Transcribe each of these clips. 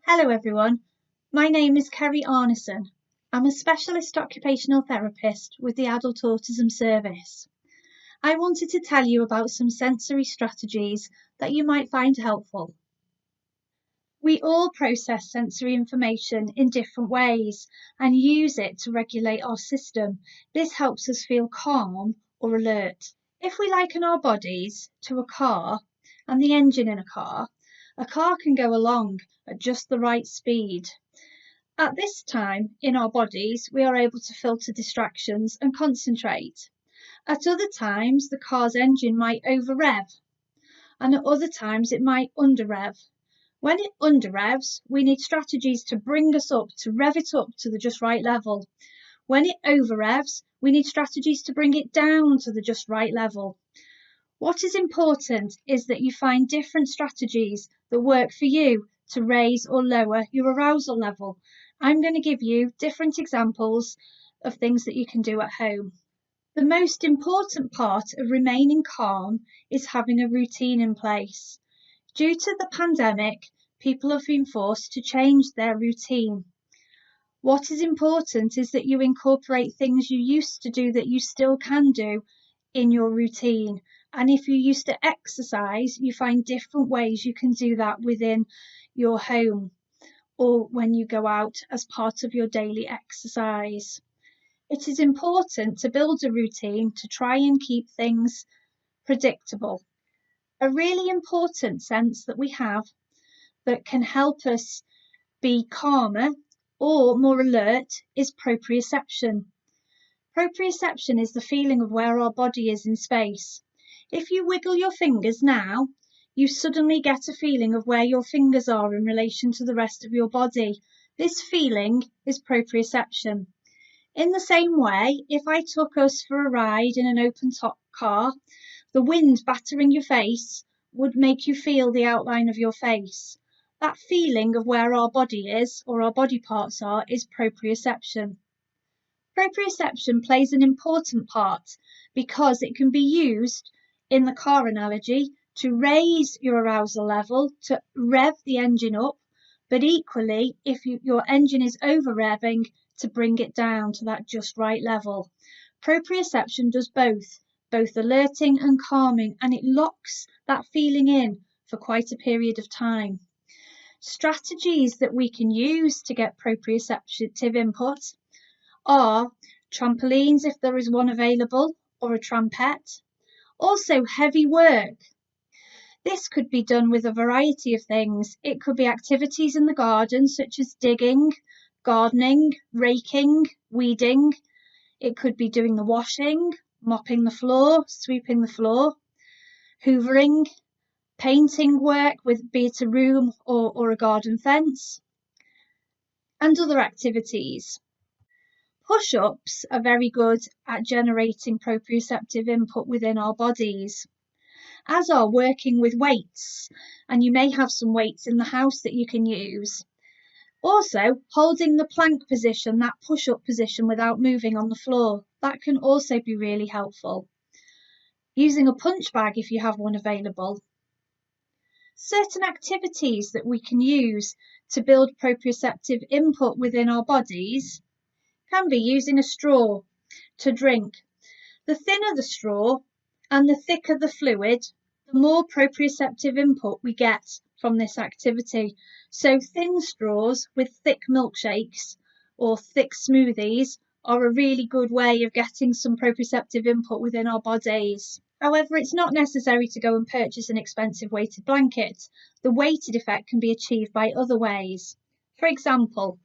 Hello everyone, my name is Kerry Arnison. I'm a specialist occupational therapist with the Adult Autism Service. I wanted to tell you about some sensory strategies that you might find helpful. We all process sensory information in different ways and use it to regulate our system. This helps us feel calm or alert. If we liken our bodies to a car and the engine in a car can go along at just the right speed. At this time in our bodies, we are able to filter distractions and concentrate. At other times, the car's engine might over-rev, and at other times it might under-rev. When it under-revs, we need strategies to bring us up, to rev it up to the just right level. When it over-revs, we need strategies to bring it down to the just right level. What is important is that you find different strategies that work for you to raise or lower your arousal level. I'm going to give you different examples of things that you can do at home. The most important part of remaining calm is having a routine in place. Due to the pandemic, people have been forced to change their routine. What is important is that you incorporate things you used to do that you still can do in your routine. And if you used to exercise, you find different ways you can do that within your home or when you go out as part of your daily exercise. It is important to build a routine to try and keep things predictable. A really important sense that we have that can help us be calmer or more alert is proprioception. Proprioception is the feeling of where our body is in space. If you wiggle your fingers now, you suddenly get a feeling of where your fingers are in relation to the rest of your body. This feeling is proprioception. In the same way, if I took us for a ride in an open-top car, the wind battering your face would make you feel the outline of your face. That feeling of where our body is, or our body parts are, is proprioception. Proprioception plays an important part because it can be used in the car analogy to raise your arousal level, to rev the engine up, but equally, if your engine is over-revving, to bring it down to that just right level. Proprioception does both alerting and calming, and it locks that feeling in for quite a period of time. Strategies that we can use to get proprioceptive input are trampolines if there is one available, or a trampette. Also heavy work. This could be done with a variety of things. It could be activities in the garden such as digging, gardening, raking, weeding. It could be doing the washing, mopping the floor, sweeping the floor, hoovering, painting work with be it a room or a garden fence, and other activities. Push-ups are very good at generating proprioceptive input within our bodies, as are working with weights, and you may have some weights in the house that you can use. Also, holding the plank position, that push-up position without moving on the floor, that can also be really helpful. Using a punch bag if you have one available. Certain activities that we can use to build proprioceptive input within our bodies can be using a straw to drink. The thinner the straw and the thicker the fluid, the more proprioceptive input we get from this activity. So thin straws with thick milkshakes or thick smoothies are a really good way of getting some proprioceptive input within our bodies. However, it's not necessary to go and purchase an expensive weighted blanket. The weighted effect can be achieved by other ways. For example,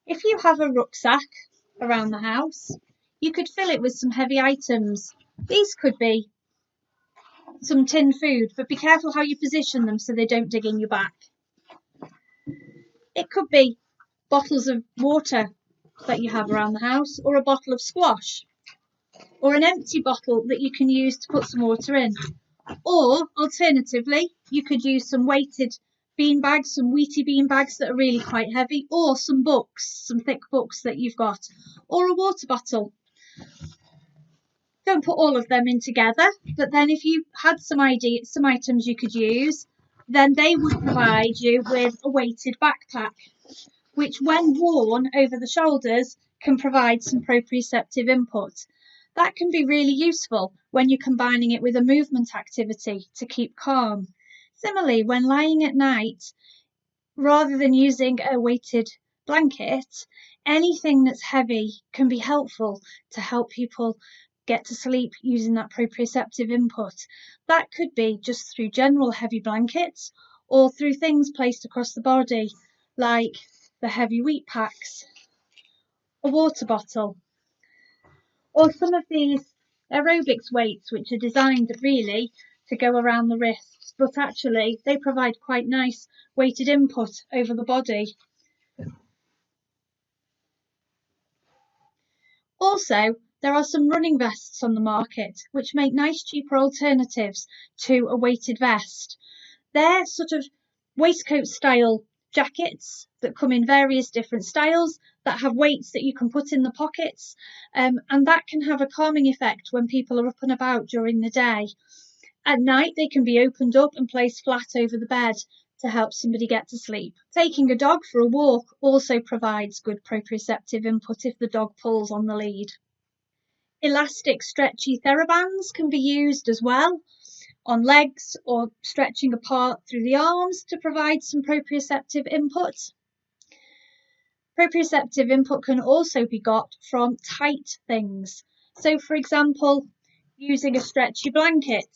if you have a rucksack around the house, you could fill it with some heavy items. These could be some tinned food, but be careful how you position them so they don't dig in your back. It could be bottles of water that you have around the house, or a bottle of squash, or an empty bottle that you can use to put some water in. Or alternatively, you could use some weighted bean bags, some wheaty bean bags that are really quite heavy, or some books, some thick books that you've got, or a water bottle. Don't put all of them in together, but then if you had some items you could use, then they would provide you with a weighted backpack, which when worn over the shoulders can provide some proprioceptive input. That can be really useful when you're combining it with a movement activity to keep calm. Similarly, when lying at night, rather than using a weighted blanket, anything that's heavy can be helpful to help people get to sleep using that proprioceptive input. That could be just through general heavy blankets or through things placed across the body, like the heavy wheat packs, a water bottle, or some of these aerobics weights, which are designed really to go around the wrists, but actually they provide quite nice weighted input over the body. Also, there are some running vests on the market which make nice cheaper alternatives to a weighted vest. They're sort of waistcoat style jackets that come in various different styles that have weights that you can put in the pockets, and that can have a calming effect when people are up and about during the day. At night, they can be opened up and placed flat over the bed to help somebody get to sleep. Taking a dog for a walk also provides good proprioceptive input if the dog pulls on the lead. Elastic stretchy therabands can be used as well on legs or stretching apart through the arms to provide some proprioceptive input. Proprioceptive input can also be got from tight things. So, for example, using a stretchy blanket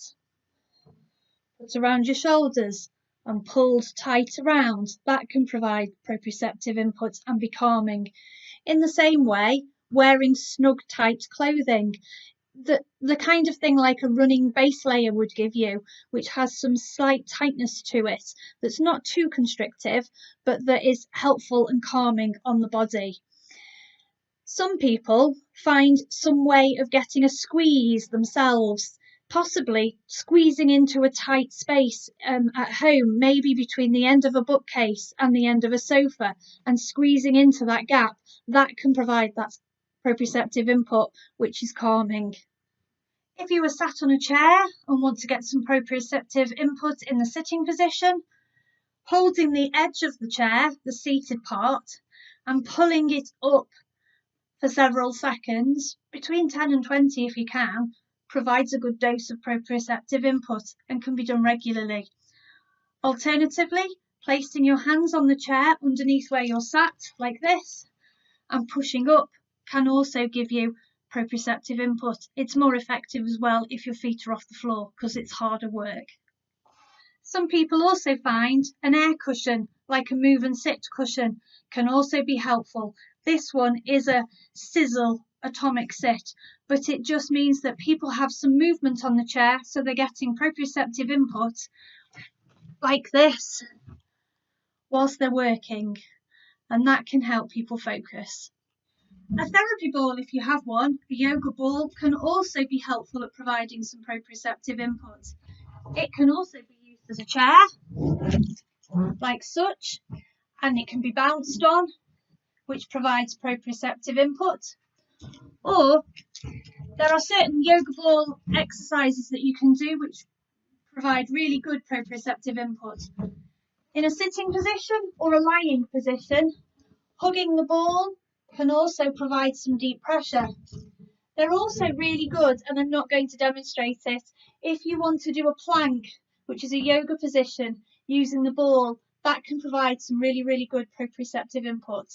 put around your shoulders and pulled tight around, that can provide proprioceptive input and be calming. In the same way, wearing snug, tight clothing, the kind of thing like a running base layer would give you, which has some slight tightness to it, that's not too constrictive, but that is helpful and calming on the body. Some people find some way of getting a squeeze themselves, possibly squeezing into a tight space at home, maybe between the end of a bookcase and the end of a sofa, and squeezing into that gap. That can provide that proprioceptive input, which is calming. If you are sat on a chair and want to get some proprioceptive input in the sitting position, holding the edge of the chair, the seated part, and pulling it up for several seconds, between 10 and 20 if you can, provides a good dose of proprioceptive input and can be done regularly. Alternatively, placing your hands on the chair underneath where you're sat, like this, and pushing up can also give you proprioceptive input. It's more effective as well if your feet are off the floor because it's harder work. Some people also find an air cushion, like a move and sit cushion, can also be helpful. This one is a sizzle atomic sit, but it just means that people have some movement on the chair, so they're getting proprioceptive input like this whilst they're working, and that can help people focus. A therapy ball, if you have one, a yoga ball, can also be helpful at providing some proprioceptive input. It can also be used as a chair, like such, and it can be bounced on, which provides proprioceptive input. Or there are certain yoga ball exercises that you can do which provide really good proprioceptive input. In a sitting position or a lying position, hugging the ball can also provide some deep pressure. They're also really good, and I'm not going to demonstrate it, if you want to do a plank, which is a yoga position, using the ball. That can provide some really, really good proprioceptive input.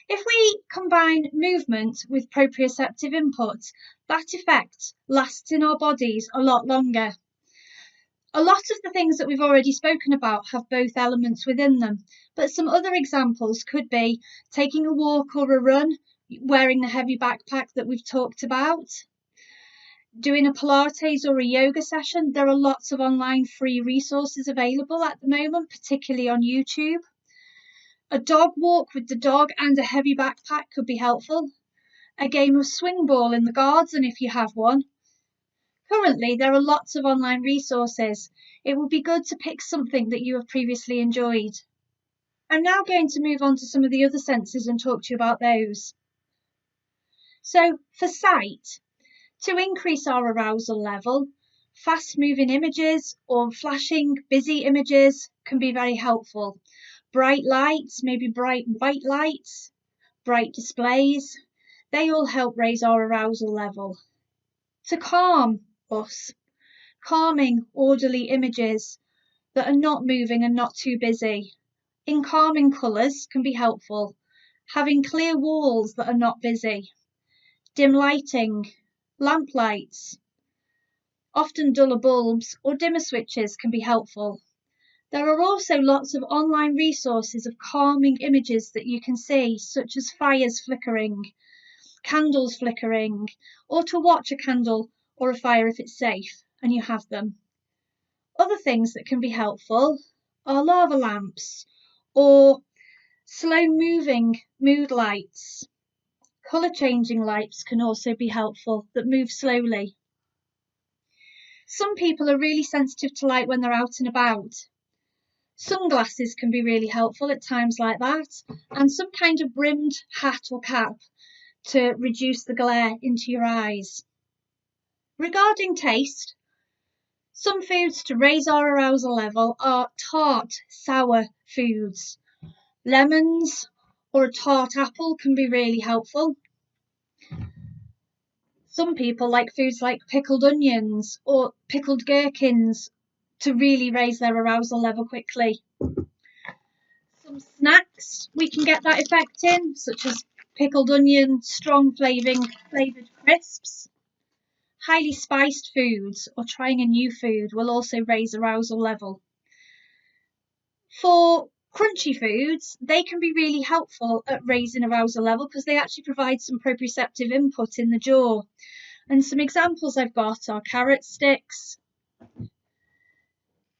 If we combine movement with proprioceptive input, that effect lasts in our bodies a lot longer. A lot of the things that we've already spoken about have both elements within them, but some other examples could be taking a walk or a run, wearing the heavy backpack that we've talked about, doing a Pilates or a yoga session. There are lots of online free resources available at the moment, particularly on YouTube. A dog walk with the dog and a heavy backpack could be helpful. A game of swing ball in the garden if you have one. Currently, there are lots of online resources. It would be good to pick something that you have previously enjoyed. I'm now going to move on to some of the other senses and talk to you about those. So, for sight, to increase our arousal level, Fast-moving images or flashing, busy images can be very helpful. Bright lights, maybe bright white lights, bright displays, they all help raise our arousal level. To calm us, calming, orderly images that are not moving and not too busy. In calming colours can be helpful. Having clear walls that are not busy. Dim lighting, lamp lights, often duller bulbs or dimmer switches can be helpful. There are also lots of online resources of calming images that you can see, such as fires flickering, candles flickering, or to watch a candle or a fire if it's safe and you have them. Other things that can be helpful are lava lamps or slow moving mood lights. Colour changing lights can also be helpful that move slowly. Some people are really sensitive to light when they're out and about. Sunglasses can be really helpful at times like that, and some kind of brimmed hat or cap to reduce the glare into your eyes. Regarding taste, some foods to raise our arousal level are tart, sour foods. Lemons or a tart apple can be really helpful. Some people like foods like pickled onions or pickled gherkins to really raise their arousal level quickly. Some snacks we can get that effect in, such as pickled onion, strong flavoured crisps. Highly spiced foods or trying a new food will also raise arousal level. For crunchy foods, they can be really helpful at raising arousal level because they actually provide some proprioceptive input in the jaw. And some examples I've got are carrot sticks,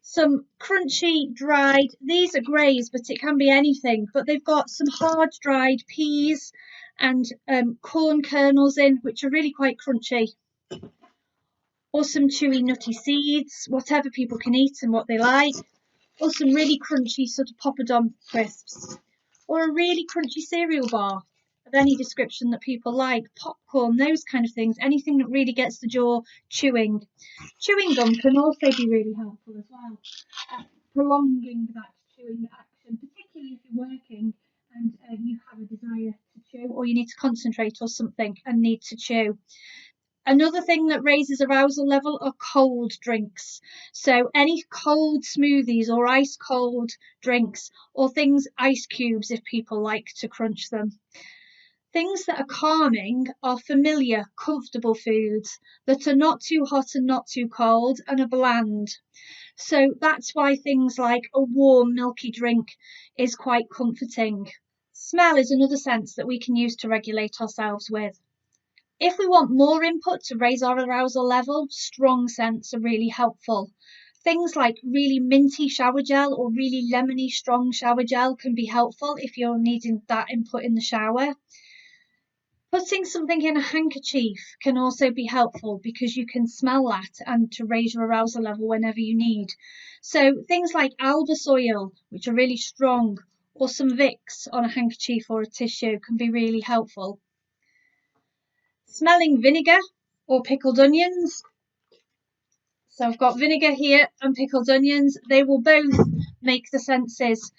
some crunchy dried, these are greys, but it can be anything, but they've got some hard dried peas and corn kernels in, which are really quite crunchy. Or some chewy nutty seeds, whatever people can eat and what they like. Or some really crunchy sort of poppadom crisps. Or a really crunchy cereal bar of any description that people like, popcorn, those kind of things, anything that really gets the jaw chewing. Chewing gum can also be really helpful as well, prolonging that chewing action, particularly if you're working and you have a desire to chew or you need to concentrate or something and need to chew. Another thing that raises arousal level are cold drinks. So any cold smoothies or ice cold drinks or things, ice cubes if people like to crunch them. Things that are calming are familiar, comfortable foods that are not too hot and not too cold and are bland. So that's why things like a warm, milky drink is quite comforting. Smell is another sense that we can use to regulate ourselves with. If we want more input to raise our arousal level, strong scents are really helpful. Things like really minty shower gel or really lemony strong shower gel can be helpful if you're needing that input in the shower. Putting something in a handkerchief can also be helpful because you can smell that and to raise your arousal level whenever you need. So things like albus oil, which are really strong, or some Vicks on a handkerchief or a tissue can be really helpful. Smelling vinegar or pickled onions. So I've got vinegar here and pickled onions. They will both make the senses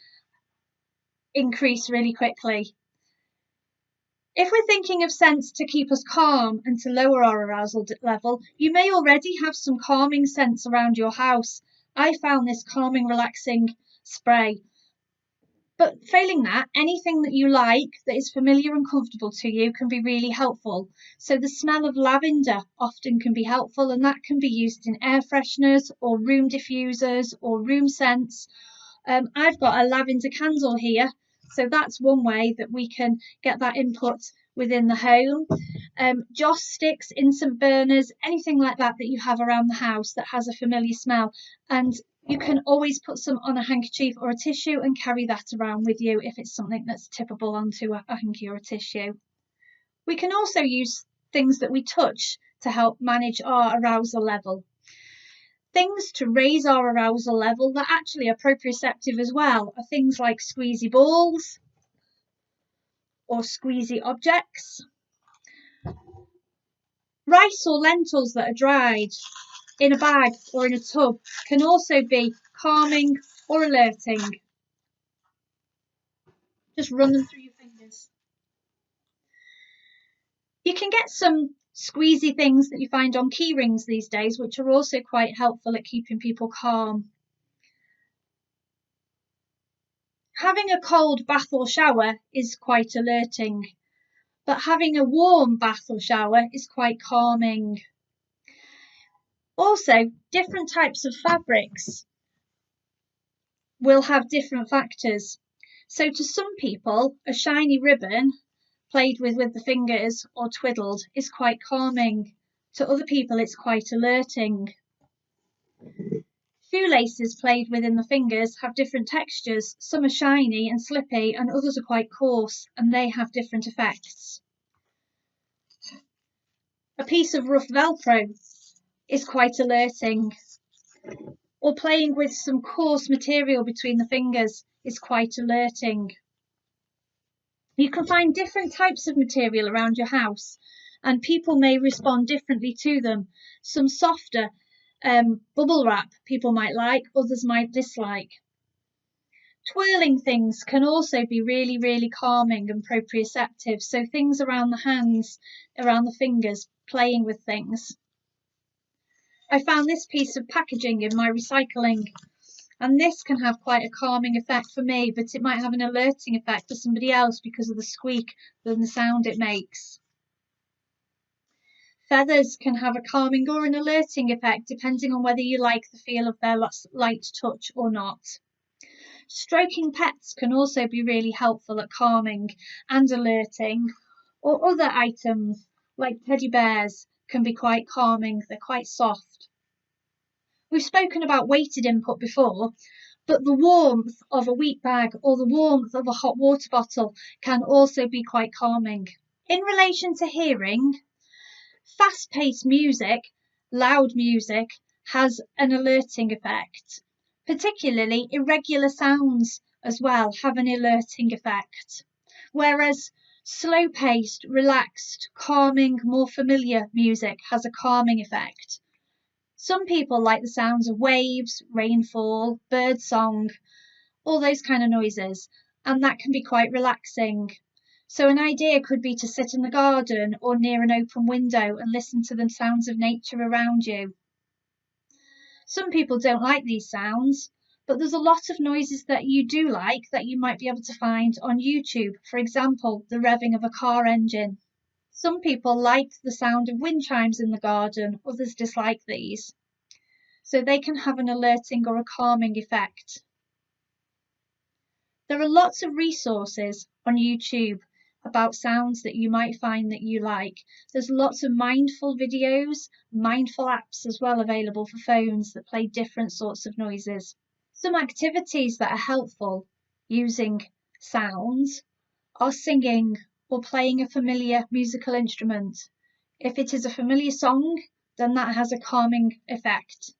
increase really quickly. If we're thinking of scents to keep us calm and to lower our arousal level, you may already have some calming scents around your house. I found this calming, relaxing spray. But failing that, anything that you like that is familiar and comfortable to you can be really helpful. So the smell of lavender often can be helpful, and that can be used in air fresheners or room diffusers or room scents. I've got a lavender candle here, so that's one way that we can get that input within the home. Joss sticks, incense burners, anything like that that you have around the house that has a familiar smell. And you can always put some on a handkerchief or a tissue and carry that around with you if it's something that's tippable onto a hanky or a tissue. We can also use things that we touch to help manage our arousal level. Things to raise our arousal level that actually are proprioceptive as well are things like squeezy balls or squeezy objects. Rice or lentils that are dried in a bag or in a tub can also be calming or alerting. Just run them through your fingers. You can get some squeezy things that you find on key rings these days, which are also quite helpful at keeping people calm. Having a cold bath or shower is quite alerting, but having a warm bath or shower is quite calming. Also, different types of fabrics will have different factors. So to some people, a shiny ribbon played with the fingers or twiddled is quite calming. To other people, it's quite alerting. Shoelaces played with in the fingers have different textures. Some are shiny and slippy and others are quite coarse, and they have different effects. A piece of rough Velcro is quite alerting, or playing with some coarse material between the fingers is quite alerting. You can find different types of material around your house, and people may respond differently to them. Some softer bubble wrap people might like, others might dislike. Twirling things can also be really, really calming and proprioceptive. So things around the hands, around the fingers, playing with things. I found this piece of packaging in my recycling, and this can have quite a calming effect for me, but it might have an alerting effect for somebody else because of the squeak and the sound it makes. Feathers can have a calming or an alerting effect depending on whether you like the feel of their light touch or not. Stroking pets can also be really helpful at calming and alerting, or other items like teddy bears can be quite calming. They're quite soft. We've spoken about weighted input before, but the warmth of a wheat bag or the warmth of a hot water bottle can also be quite calming. In relation to hearing, fast-paced music, loud music, has an alerting effect. Particularly irregular sounds as well have an alerting effect, whereas slow-paced, relaxed, calming, more familiar music has a calming effect. Some people like the sounds of waves, rainfall, bird song, all those kind of noises, and that can be quite relaxing. So an idea could be to sit in the garden or near an open window and listen to the sounds of nature around you. Some people don't like these sounds, but there's a lot of noises that you do like that you might be able to find on YouTube. For example, the revving of a car engine. Some people like the sound of wind chimes in the garden, others dislike these. So they can have an alerting or a calming effect. There are lots of resources on YouTube about sounds that you might find that you like. There's lots of mindful videos, mindful apps as well available for phones that play different sorts of noises. Some activities that are helpful using sounds are singing or playing a familiar musical instrument. If it is a familiar song, then that has a calming effect.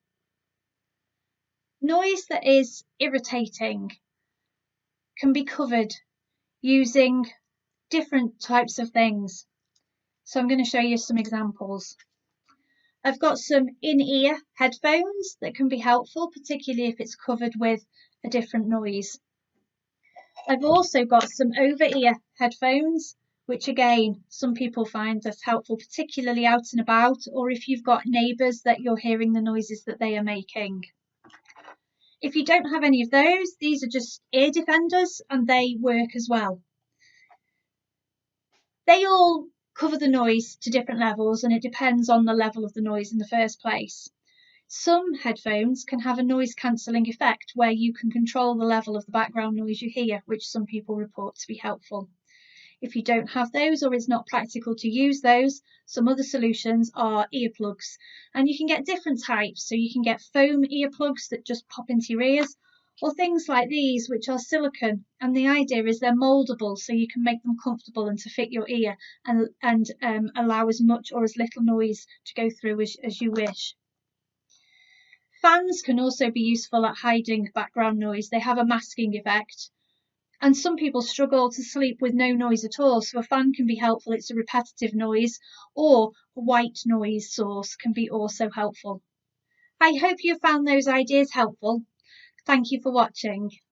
Noise that is irritating can be covered using different types of things. So I'm going to show you some examples. I've got some in-ear headphones that can be helpful, particularly if it's covered with a different noise. I've also got some over-ear headphones, which again, some people find that's helpful, particularly out and about, or if you've got neighbours that you're hearing the noises that they are making. If you don't have any of those, these are just ear defenders and they work as well. They all cover the noise to different levels and it depends on the level of the noise in the first place. Some headphones can have a noise cancelling effect where you can control the level of the background noise you hear, which some people report to be helpful. If you don't have those or it's not practical to use those, some other solutions are earplugs. And you can get different types. So you can get foam earplugs that just pop into your ears, or things like these, which are silicone. And the idea is they're mouldable, so you can make them comfortable and to fit your ear and allow as much or as little noise to go through as you wish. Fans can also be useful at hiding background noise. They have a masking effect. And some people struggle to sleep with no noise at all, so a fan can be helpful. It's a repetitive noise, or a white noise source can be also helpful. I hope you found those ideas helpful. Thank you for watching.